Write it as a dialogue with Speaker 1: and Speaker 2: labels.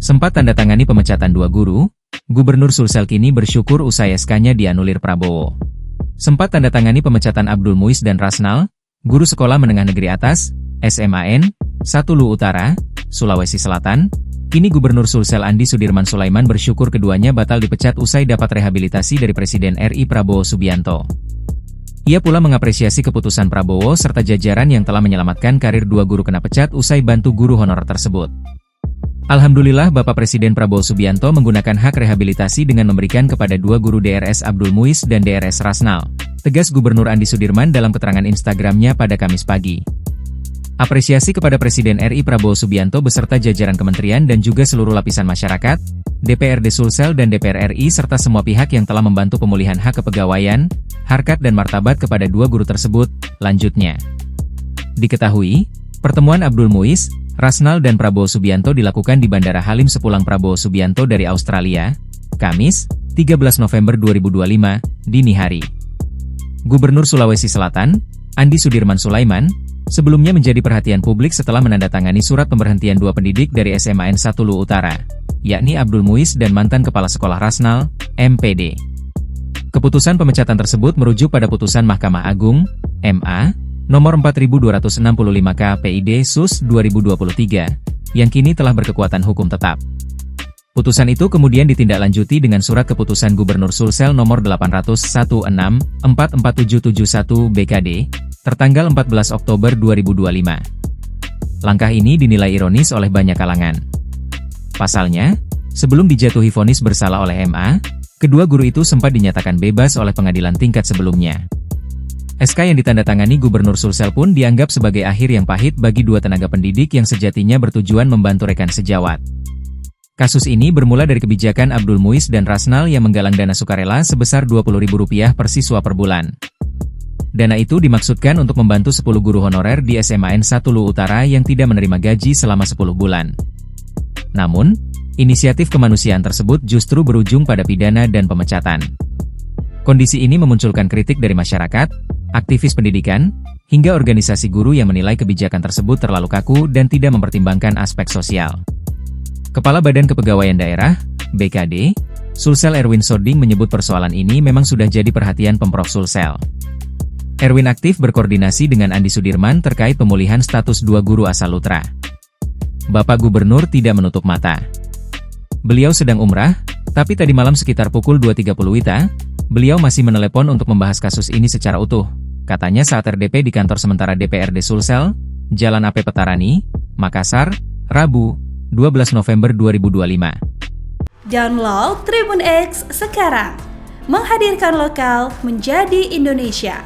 Speaker 1: Sempat tanda tangani pemecatan 2 guru, Gubernur Sulsel kini bersyukur usai SK-nya dianulir Prabowo. Sempat tanda tangani pemecatan Abdul Muiz dan Rasnal, guru sekolah menengah negeri atas, SMAN, 1 Lu Utara, Sulawesi Selatan. Kini Gubernur Sulsel Andi Sudirman Sulaiman bersyukur keduanya batal dipecat usai dapat rehabilitasi dari Presiden RI Prabowo Subianto. Ia pula mengapresiasi keputusan Prabowo serta jajaran yang telah menyelamatkan karir 2 guru kena pecat usai bantu guru honorer tersebut. Alhamdulillah Bapak Presiden Prabowo Subianto menggunakan hak rehabilitasi dengan memberikan kepada 2 guru DRS Abdul Muiz dan DRS Rasnal, tegas Gubernur Andi Sudirman dalam keterangan Instagramnya pada Kamis pagi. Apresiasi kepada Presiden RI Prabowo Subianto beserta jajaran kementerian dan juga seluruh lapisan masyarakat, DPRD Sulsel dan DPR RI serta semua pihak yang telah membantu pemulihan hak kepegawaian, harkat dan martabat kepada 2 guru tersebut, lanjutnya. Diketahui, pertemuan Abdul Muiz, Rasnal dan Prabowo Subianto dilakukan di Bandara Halim sepulang Prabowo Subianto dari Australia, Kamis, 13 November 2025, dini hari. Gubernur Sulawesi Selatan, Andi Sudirman Sulaiman, sebelumnya menjadi perhatian publik setelah menandatangani surat pemberhentian 2 pendidik dari SMAN 1 Lu Utara, yakni Abdul Muiz dan mantan Kepala Sekolah Rasnal, MPD. Keputusan pemecatan tersebut merujuk pada putusan Mahkamah Agung, MA, nomor 4265 KPID Sus 2023, yang kini telah berkekuatan hukum tetap. Putusan itu kemudian ditindaklanjuti dengan surat keputusan Gubernur Sulsel nomor 816-44771 BKD, tertanggal 14 Oktober 2025. Langkah ini dinilai ironis oleh banyak kalangan. Pasalnya, sebelum dijatuhi vonis bersalah oleh MA, kedua guru itu sempat dinyatakan bebas oleh pengadilan tingkat sebelumnya. SK yang ditandatangani Gubernur Sulsel pun dianggap sebagai akhir yang pahit bagi 2 tenaga pendidik yang sejatinya bertujuan membantu rekan sejawat. Kasus ini bermula dari kebijakan Abdul Muiz dan Rasnal yang menggalang dana sukarela sebesar Rp20.000 per siswa per bulan. Dana itu dimaksudkan untuk membantu 10 guru honorer di SMAN 1 Lu Utara yang tidak menerima gaji selama 10 bulan. Namun, inisiatif kemanusiaan tersebut justru berujung pada pidana dan pemecatan. Kondisi ini memunculkan kritik dari masyarakat, aktivis pendidikan, hingga organisasi guru yang menilai kebijakan tersebut terlalu kaku dan tidak mempertimbangkan aspek sosial. Kepala Badan Kepegawaian Daerah, BKD, Sulsel Erwin Sording menyebut persoalan ini memang sudah jadi perhatian Pemprov Sulsel. Erwin aktif berkoordinasi dengan Andi Sudirman terkait pemulihan status 2 guru asal Lutra. Bapak Gubernur tidak menutup mata. Beliau sedang umrah, tapi tadi malam sekitar pukul 2.30 WITA, beliau masih menelepon untuk membahas kasus ini secara utuh, katanya saat RDP di kantor sementara DPRD Sulsel, Jalan AP Petarani, Makassar, Rabu, 12 November 2025.
Speaker 2: Download Tribun X sekarang, menghadirkan lokal menjadi Indonesia.